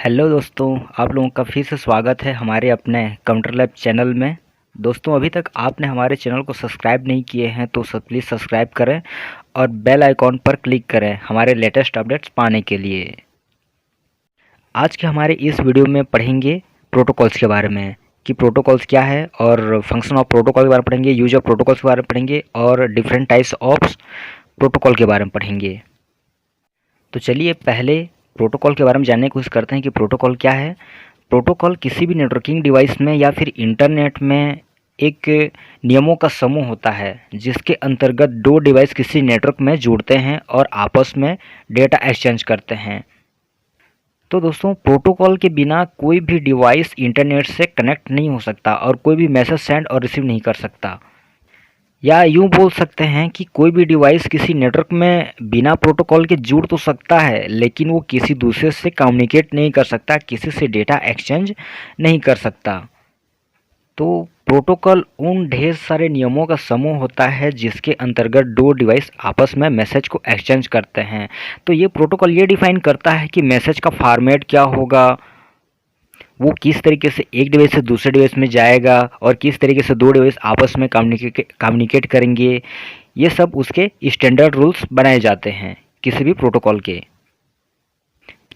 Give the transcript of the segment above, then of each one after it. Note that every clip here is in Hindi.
हेलो दोस्तों, आप लोगों का फिर से स्वागत है हमारे अपने कंप्यूटर लैब चैनल में। दोस्तों, अभी तक आपने हमारे चैनल को सब्सक्राइब नहीं किए हैं तो प्लीज़ सब्सक्राइब करें और बेल आइकॉन पर क्लिक करें हमारे लेटेस्ट अपडेट्स पाने के लिए। आज के हमारे इस वीडियो में पढ़ेंगे प्रोटोकॉल्स के बारे में कि प्रोटोकॉल्स क्या है, और फंक्शन ऑफ प्रोटोकॉल के बारे में पढ़ेंगे, यूज ऑफ प्रोटोकॉल्स के बारे में पढ़ेंगे और डिफरेंट टाइप्स ऑफ प्रोटोकॉल के बारे में पढ़ेंगे। तो चलिए पहले प्रोटोकॉल के बारे में जानने की कोशिश करते हैं कि प्रोटोकॉल क्या है। प्रोटोकॉल किसी भी नेटवर्किंग डिवाइस में या फिर इंटरनेट में एक नियमों का समूह होता है जिसके अंतर्गत दो डिवाइस किसी नेटवर्क में जुड़ते हैं और आपस में डेटा एक्सचेंज करते हैं। तो दोस्तों, प्रोटोकॉल के बिना कोई भी डिवाइस इंटरनेट से कनेक्ट नहीं हो सकता और कोई भी मैसेज सेंड और रिसीव नहीं कर सकता। या यूँ बोल सकते हैं कि कोई भी डिवाइस किसी नेटवर्क में बिना प्रोटोकॉल के जुड़ तो सकता है, लेकिन वो किसी दूसरे से कम्युनिकेट नहीं कर सकता, किसी से डेटा एक्सचेंज नहीं कर सकता। तो प्रोटोकॉल उन ढेर सारे नियमों का समूह होता है जिसके अंतर्गत दो डिवाइस आपस में मैसेज को एक्सचेंज करते हैं। तो ये प्रोटोकॉल ये डिफाइन करता है कि मैसेज का फॉर्मेट क्या होगा, वो किस तरीके से एक डिवाइस से दूसरे डिवाइस में जाएगा और किस तरीके से दो डिवाइस आपस में कम्युनिकेट करेंगे। ये सब उसके स्टैंडर्ड रूल्स बनाए जाते हैं किसी भी प्रोटोकॉल के।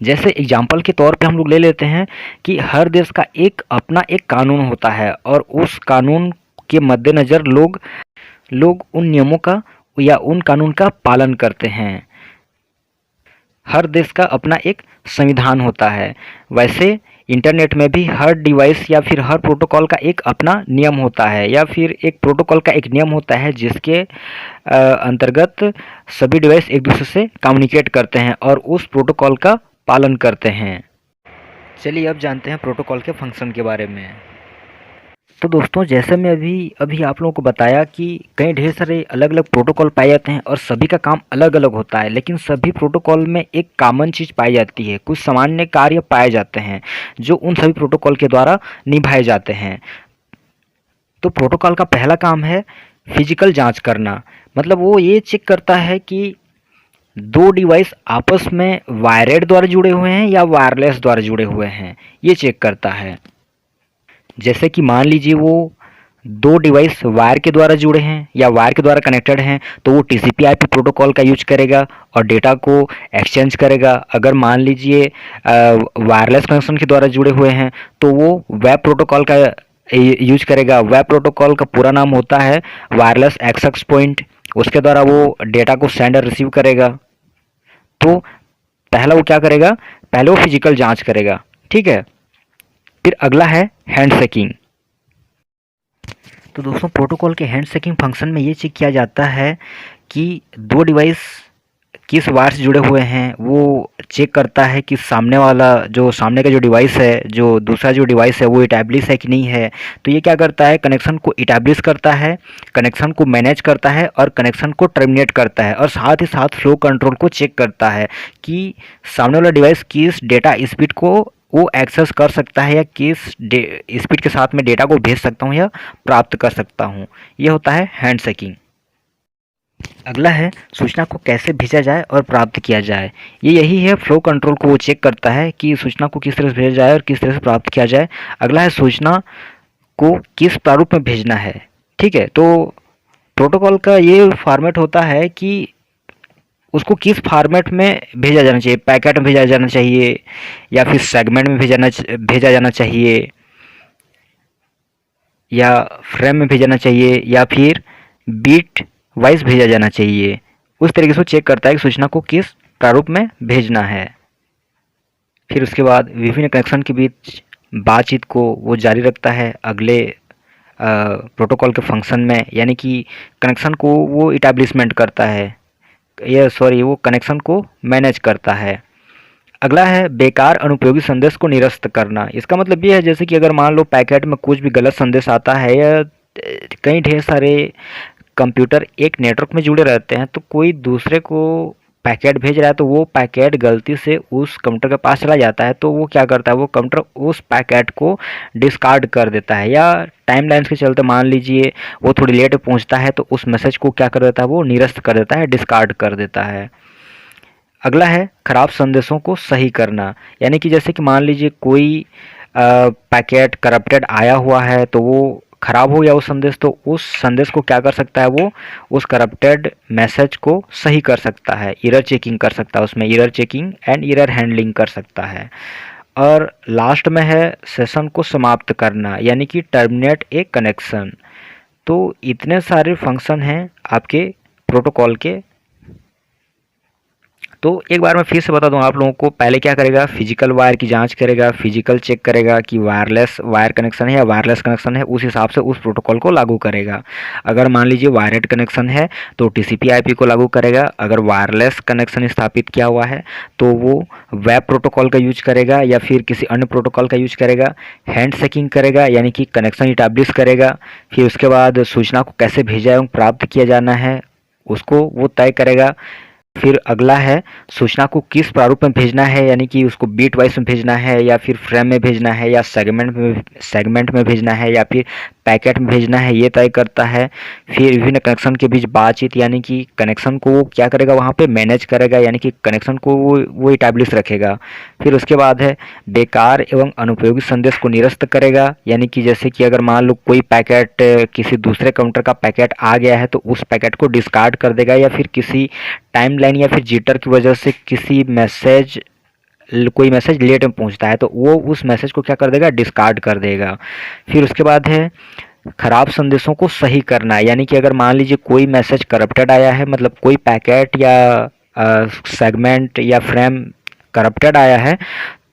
जैसे एग्जाम्पल के तौर पे हम लोग ले लेते हैं कि हर देश का अपना एक कानून होता है और उस कानून के मद्देनज़र लोग उन नियमों का या उन कानून का पालन करते हैं। हर देश का अपना एक संविधान होता है। वैसे इंटरनेट में भी हर डिवाइस या फिर हर प्रोटोकॉल का एक अपना नियम होता है या फिर एक प्रोटोकॉल का एक नियम होता है जिसके अंतर्गत सभी डिवाइस एक दूसरे से कम्युनिकेट करते हैं और उस प्रोटोकॉल का पालन करते हैं। चलिए अब जानते हैं प्रोटोकॉल के फंक्शन के बारे में। तो दोस्तों, जैसे मैं अभी आप लोगों को बताया कि कई ढेर सारे अलग अलग प्रोटोकॉल पाए जाते हैं और सभी का काम अलग अलग होता है, लेकिन सभी प्रोटोकॉल में एक कॉमन चीज़ पाई जाती है, कुछ सामान्य कार्य पाए जाते हैं जो उन सभी प्रोटोकॉल के द्वारा निभाए जाते हैं। तो प्रोटोकॉल का पहला काम है फिजिकल जांच करना। मतलब वो ये चेक करता है कि दो डिवाइस आपस में वायरेड द्वारा जुड़े हुए हैं या वायरलेस द्वारा जुड़े हुए हैं, ये चेक करता है। जैसे कि मान लीजिए वो दो डिवाइस वायर के द्वारा जुड़े हैं या वायर के द्वारा कनेक्टेड हैं तो वो TCP/IP प्रोटोकॉल का यूज करेगा और डेटा को एक्सचेंज करेगा। अगर मान लीजिए वायरलेस कनेक्शन के द्वारा जुड़े हुए हैं तो वो वेब प्रोटोकॉल का यूज करेगा। वेब प्रोटोकॉल का पूरा नाम होता है वायरलेस एक्सेस पॉइंट। उसके द्वारा वो डेटा को सेंड और रिसीव करेगा। तो पहला वो क्या करेगा, पहले वो फिजिकल जांच करेगा, ठीक है। फिर अगला है हैंड शेकिंग। तो दोस्तों, प्रोटोकॉल के हैंड शेकिंग फंक्शन में ये चेक किया जाता है कि दो डिवाइस किस वायर से जुड़े हुए हैं। वो चेक करता है कि सामने का जो डिवाइस है, जो दूसरा जो डिवाइस है वो इटैब्लिश है कि नहीं है। तो ये क्या करता है, कनेक्शन को इटैब्लिश करता है, कनेक्शन को मैनेज करता है और कनेक्शन को टर्मिनेट करता है और साथ ही साथ फ्लो कंट्रोल को चेक करता है कि सामने वाला डिवाइस किस डेटा स्पीड को वो एक्सेस कर सकता है या किस स्पीड के साथ में डेटा को भेज सकता हूँ या प्राप्त कर सकता हूँ। ये होता है हैंड शेकिंग। अगला है सूचना को कैसे भेजा जाए और प्राप्त किया जाए। यही है फ्लो कंट्रोल को वो चेक करता है कि सूचना को किस तरह से भेजा जाए और किस तरह से प्राप्त किया जाए। अगला है सूचना को किस प्रारूप में भेजना है, ठीक है। तो प्रोटोकॉल का ये फॉर्मेट होता है कि उसको किस फॉर्मेट में भेजा जाना चाहिए, पैकेट में भेजा जाना चाहिए या फिर सेगमेंट में भेजा जाना चाहिए या फ्रेम में भेजना चाहिए या फिर बीट वाइज भेजा जाना चाहिए। उस तरीके से वो चेक करता है कि सूचना को किस प्रारूप में भेजना है। फिर उसके बाद विभिन्न कनेक्शन के बीच बातचीत को वो जारी रखता है अगले प्रोटोकॉल के फंक्शन में, यानी कि कनेक्शन को वो इटैब्लिशमेंट करता है, वो कनेक्शन को मैनेज करता है। अगला है बेकार अनुपयोगी संदेश को निरस्त करना। इसका मतलब ये है जैसे कि अगर मान लो पैकेट में कुछ भी गलत संदेश आता है या कई ढेर सारे कंप्यूटर एक नेटवर्क में जुड़े रहते हैं तो कोई दूसरे को पैकेट भेज रहा है तो वो पैकेट गलती से उस कंप्यूटर के पास चला जाता है तो वो क्या करता है, वो कंप्यूटर उस पैकेट को डिस्कार्ड कर देता है या टाइम लाइन्स के चलते मान लीजिए वो थोड़ी लेट पहुंचता है तो उस मैसेज को क्या कर देता है, वो निरस्त कर देता है, डिस्कार्ड कर देता है। अगला है खराब संदेशों को सही करना, यानी कि जैसे कि मान लीजिए कोई पैकेट करप्टेड आया हुआ है तो वो खराब हो गया वो संदेश, तो उस संदेश को क्या कर सकता है, वो उस करप्टेड मैसेज को सही कर सकता है, एरर चेकिंग कर सकता है, उसमें error checking and error handling कर सकता है। और लास्ट में है सेशन को समाप्त करना, यानी कि टर्मिनेट ए कनेक्शन। तो इतने सारे फंक्शन हैं आपके प्रोटोकॉल के। तो एक बार मैं फिर से बता दूं आप लोगों को, पहले क्या करेगा, फिजिकल वायर की जांच करेगा, फिजिकल चेक करेगा कि वायरलेस वायर कनेक्शन है या वायरलेस कनेक्शन है, उस हिसाब से उस प्रोटोकॉल को लागू करेगा। अगर मान लीजिए वायर्ड कनेक्शन है तो टीसीपी आईपी को लागू करेगा। अगर वायरलेस कनेक्शन स्थापित किया हुआ है तो वो वेब प्रोटोकॉल का यूज करेगा या फिर किसी अन्य प्रोटोकॉल का यूज करेगा। हैंड शेकिंग करेगा, यानी कि कनेक्शन इटाब्लिश करेगा। फिर उसके बाद सूचना को कैसे भेजा एवं प्राप्त किया जाना है उसको वो तय करेगा। फिर अगला है सूचना को किस प्रारूप में भेजना है, यानी कि उसको बीट वाइज में भेजना है या फिर फ्रेम में भेजना है या सेगमेंट में भेजना है या फिर पैकेट में भेजना है, ये तय करता है। फिर विभिन्न कनेक्शन के बीच बातचीत, यानी कि कनेक्शन को वो क्या करेगा, वहाँ पे मैनेज करेगा, यानी कि कनेक्शन को वो इटाब्लिश रखेगा। फिर उसके बाद है बेकार एवं अनुपयोगी संदेश को निरस्त करेगा, यानी कि जैसे कि अगर मान लो कोई पैकेट किसी दूसरे काउंटर का पैकेट आ गया है तो उस पैकेट को डिस्कार्ड कर देगा, या फिर किसी टाइमलाइन या फिर जिटर की वजह से कोई मैसेज लेट में पहुंचता है तो वो उस मैसेज को क्या कर देगा, डिस्कार्ड कर देगा। फिर उसके बाद है खराब संदेशों को सही करना, यानी कि अगर मान लीजिए कोई मैसेज करप्टेड आया है, मतलब कोई पैकेट या सेगमेंट या फ्रेम करप्टेड आया है,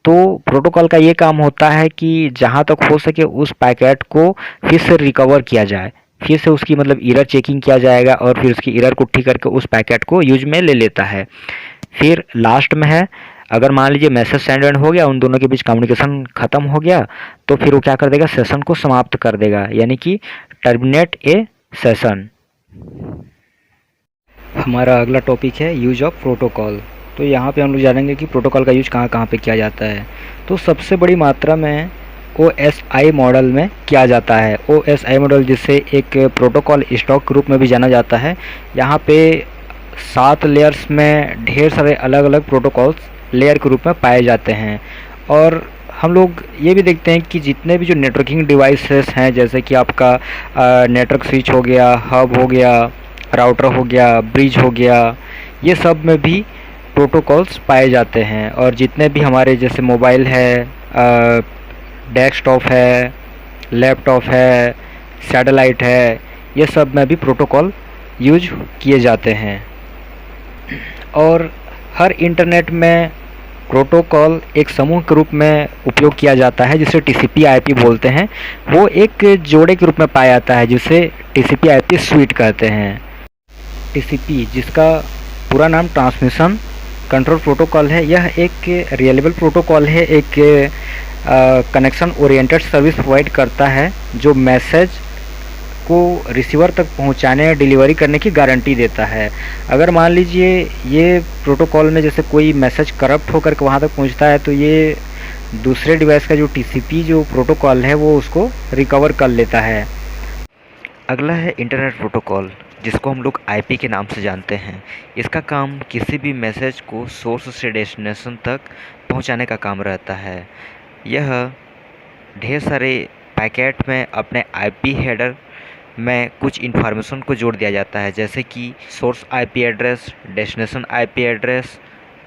तो प्रोटोकॉल का ये काम होता है कि जहाँ तक हो सके उस पैकेट को फिर से रिकवर किया जाए, फिर से उसकी मतलब एरर चेकिंग किया जाएगा और फिर उसकी एरर को ठीक करके उस पैकेट को यूज में ले लेता है। फिर लास्ट में है अगर मान लीजिए मैसेज सेंड एंड हो गया, उन दोनों के बीच कम्युनिकेशन खत्म हो गया, तो फिर वो क्या कर देगा, सेशन को समाप्त कर देगा, यानी कि टर्मिनेट ए सेशन। हमारा अगला टॉपिक है यूज ऑफ प्रोटोकॉल। तो यहाँ पे हम लोग जानेंगे कि प्रोटोकॉल का यूज कहाँ कहाँ पे किया जाता है। तो सबसे बड़ी मात्रा में OSI मॉडल में किया जाता है। OSI मॉडल जिसे एक प्रोटोकॉल स्टॉक के रूप में भी जाना जाता है। यहाँ पे 7 लेयर्स में ढेर सारे अलग अलग प्रोटोकॉल्स लेयर के रूप में पाए जाते हैं। और हम लोग ये भी देखते हैं कि जितने भी जो नेटवर्किंग डिवाइसेस हैं, जैसे कि आपका नेटवर्क स्विच हो गया, हब हो गया, राउटर हो गया, ब्रिज हो गया, ये सब में भी प्रोटोकॉल्स पाए जाते हैं। और जितने भी हमारे जैसे मोबाइल है, डेस्कटॉप है, लैपटॉप है, सैटेलाइट है, ये सब में भी प्रोटोकॉल यूज किए जाते हैं। और हर इंटरनेट में प्रोटोकॉल एक समूह के रूप में उपयोग किया जाता है, जिसे TCP/IP बोलते हैं। वो एक जोड़े के रूप में पाया जाता है, जिसे TCP/IP स्वीट कहते हैं। TCP जिसका पूरा नाम ट्रांसमिशन कंट्रोल प्रोटोकॉल है, यह एक रिलायबल प्रोटोकॉल है, एक कनेक्शन ओरिएंटेड सर्विस प्रोवाइड करता है जो मैसेज को रिसीवर तक पहुंचाने या डिलीवरी करने की गारंटी देता है। अगर मान लीजिए ये प्रोटोकॉल में जैसे कोई मैसेज करप्ट होकर के वहां तक पहुंचता है तो ये दूसरे डिवाइस का जो TCP जो प्रोटोकॉल है वो उसको रिकवर कर लेता है। अगला है इंटरनेट प्रोटोकॉल, जिसको हम लोग IP के नाम से जानते हैं। इसका काम किसी भी मैसेज को सोर्स से डेस्टिनेशन तक पहुंचाने का काम रहता है। यह ढेर सारे पैकेट में अपने IP हेडर में कुछ इन्फॉर्मेशन को जोड़ दिया जाता है, जैसे कि source IP address, destination IP address,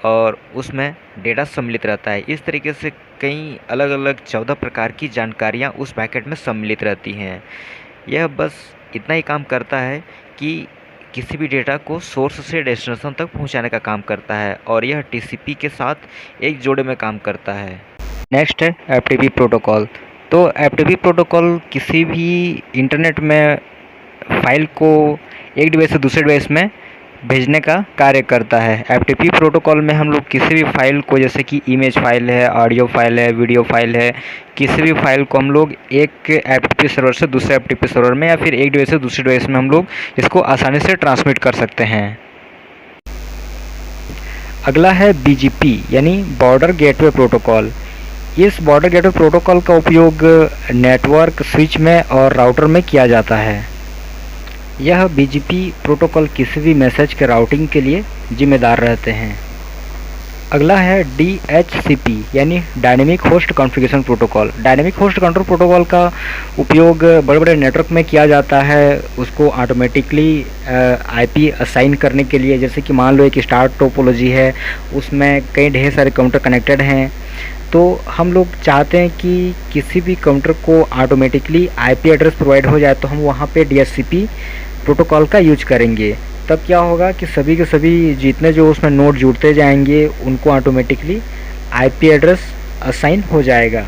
और उसमें डेटा सम्मिलित रहता है। इस तरीके से कई अलग अलग 14 प्रकार की जानकारियाँ उस पैकेट में सम्मिलित रहती हैं। यह बस इतना ही काम करता है कि किसी भी डेटा को सोर्स से डेस्टिनेशन तक पहुंचाने का काम करता है, और यह TCP के साथ एक जोड़े में काम करता है। नेक्स्ट है FTP प्रोटोकॉल। तो FTP प्रोटोकॉल किसी भी इंटरनेट में फाइल को एक डिवाइस से दूसरे डिवाइस में भेजने का कार्य करता है। FTP प्रोटोकॉल में हम लोग किसी भी फाइल को, जैसे कि इमेज फाइल है, ऑडियो फाइल है, वीडियो फाइल है, किसी भी फाइल को हम लोग एक FTP सर्वर से दूसरे FTP सर्वर में या फिर एक डिवाइस से दूसरे डिवाइस में हम लोग इसको आसानी से ट्रांसमिट कर सकते हैं। अगला है BGP यानी बॉर्डर गेटवे प्रोटोकॉल। इस बॉर्डर गेटवे प्रोटोकॉल का उपयोग नेटवर्क स्विच में और राउटर में किया जाता है। यह BGP प्रोटोकॉल किसी भी मैसेज के राउटिंग के लिए जिम्मेदार रहते हैं। अगला है DHCP यानी dynamic host configuration protocol. Dynamic host control protocol का उपयोग बड़े बड़े नेटवर्क में किया जाता है उसको ऑटोमेटिकली IP असाइन करने के लिए। जैसे कि मान लो एक स्टार टोपोलॉजी है, उसमें कई ढेर सारे काउंटर कनेक्टेड हैं, तो हम लोग चाहते हैं कि किसी भी काउंटर को ऑटोमेटिकली IP एड्रेस प्रोवाइड हो जाए, तो हम वहाँ पे DHCP प्रोटोकॉल का यूज करेंगे। तब क्या होगा कि सभी के सभी जितने जो उसमें नोड जुड़ते जाएंगे उनको ऑटोमेटिकली IP एड्रेस असाइन हो जाएगा।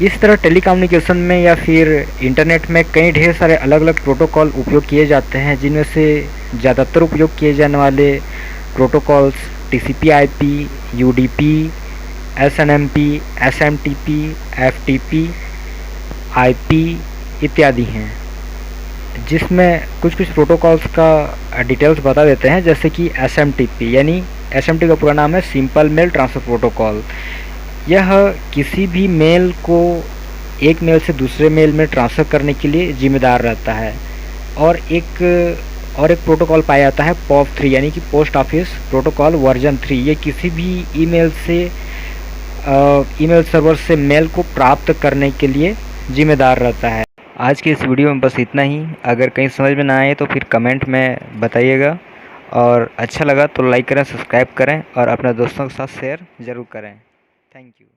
इस तरह टेलीकम्युनिकेशन में या फिर इंटरनेट में कई ढेर सारे अलग अलग प्रोटोकॉल उपयोग किए जाते हैं, जिनमें से ज़्यादातर उपयोग किए जाने वाले protocols TCP/IP, UDP, SNMP, SMTP, FTP, IP इत्यादि हैं। जिसमें कुछ प्रोटोकॉल्स का डिटेल्स बता देते हैं। जैसे कि SMTP यानी SMTP का पूरा नाम है सिंपल मेल ट्रांसफ़र प्रोटोकॉल। यह किसी भी मेल को एक मेल से दूसरे मेल में ट्रांसफ़र करने के लिए जिम्मेदार रहता है। और एक प्रोटोकॉल पाया जाता है POP3 यानी कि पोस्ट ऑफिस प्रोटोकॉल वर्जन 3। ये किसी भी ईमेल सर्वर से मेल को प्राप्त करने के लिए जिम्मेदार रहता है। आज के इस वीडियो में बस इतना ही। अगर कहीं समझ में ना आए तो फिर कमेंट में बताइएगा, और अच्छा लगा तो लाइक करें, सब्सक्राइब करें और अपने दोस्तों के साथ शेयर ज़रूर करें। Thank you.